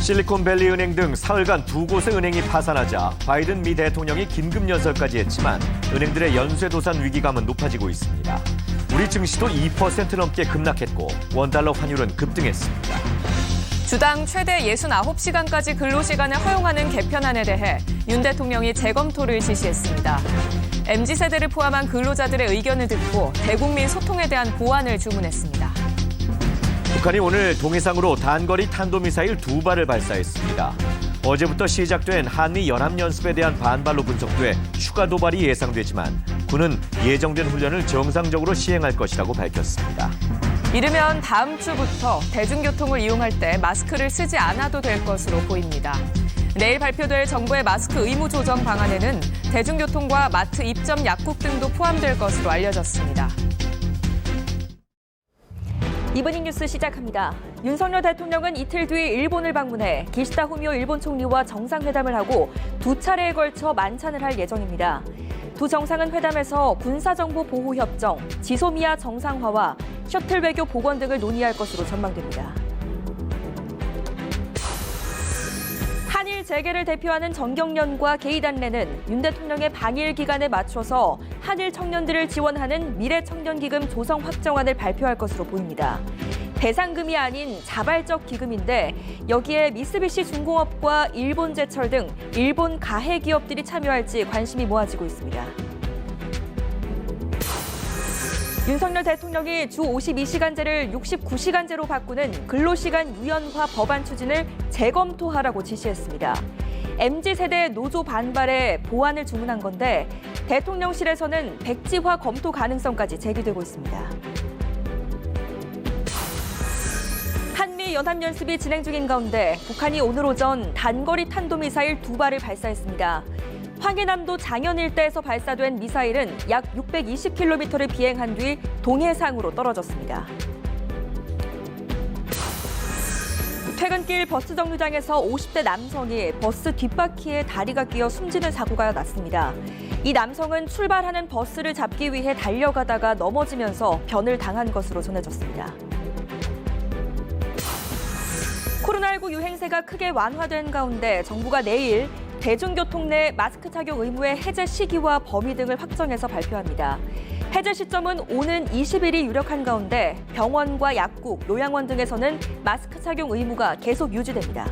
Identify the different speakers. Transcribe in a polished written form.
Speaker 1: 실리콘밸리 은행 등 사흘간 두 곳의 은행이 파산하자 바이든 미 대통령이 긴급 연설까지 했지만 은행들의 연쇄도산 위기감은 높아지고 있습니다. 우리 증시도 2% 넘게 급락했고 원달러 환율은 급등했습니다.
Speaker 2: 주당 최대 69시간까지 근로시간을 허용하는 개편안에 대해 윤 대통령이 재검토를 지시했습니다. MZ세대를 포함한 근로자들의 의견을 듣고 대국민 소통에 대한 보완을 주문했습니다.
Speaker 1: 북한이 오늘 동해상으로 단거리 탄도미사일 2발을 발사했습니다. 어제부터 시작된 한미 연합연습에 대한 반발로 분석돼 추가 도발이 예상되지만 군은 예정된 훈련을 정상적으로 시행할 것이라고 밝혔습니다.
Speaker 2: 이르면 다음 주부터 대중교통을 이용할 때 마스크를 쓰지 않아도 될 것으로 보입니다. 내일 발표될 정부의 마스크 의무 조정 방안에는 대중교통과 마트 입점 약국 등도 포함될 것으로 알려졌습니다.
Speaker 3: 이브닝 뉴스 시작합니다. 윤석열 대통령은 이틀 뒤 일본을 방문해 기시다 후미오 일본 총리와 정상회담을 하고 두 차례에 걸쳐 만찬을 할 예정입니다. 두 정상은 회담에서 군사정보 보호 협정, 지소미아 정상화와 셔틀 외교 복원 등을 논의할 것으로 전망됩니다. 한일 재계를 대표하는 정경련과 게이단레는 윤 대통령의 방일 기간에 맞춰서 한일 청년들을 지원하는 미래청년기금 조성 확정안을 발표할 것으로 보입니다. 배상금이 아닌 자발적 기금인데 여기에 미쓰비시 중공업과 일본제철 등 일본 가해 기업들이 참여할지 관심이 모아지고 있습니다. 윤석열 대통령이 주 52시간제를 69시간제로 바꾸는 근로시간 유연화 법안 추진을 재검토하라고 지시했습니다. MZ세대 노조 반발에 보완을 주문한 건데 대통령실에서는 백지화 검토 가능성까지 제기되고 있습니다. 한미 연합연습이 진행 중인 가운데 북한이 오늘 오전 단거리 탄도미사일 2발을 발사했습니다. 황해남도 장현 일대에서 발사된 미사일은 약 620km를 비행한 뒤 동해상으로 떨어졌습니다. 퇴근길 버스 정류장에서 50대 남성이 버스 뒷바퀴에 다리가 끼어 숨지는 사고가 났습니다. 이 남성은 출발하는 버스를 잡기 위해 달려가다가 넘어지면서 변을 당한 것으로 전해졌습니다. 코로나19 유행세가 크게 완화된 가운데 정부가 내일 대중교통 내 마스크 착용 의무의 해제 시기와 범위 등을 확정해서 발표합니다. 해제 시점은 오는 20일이 유력한 가운데 병원과 약국, 요양원 등에서는 마스크 착용 의무가 계속 유지됩니다.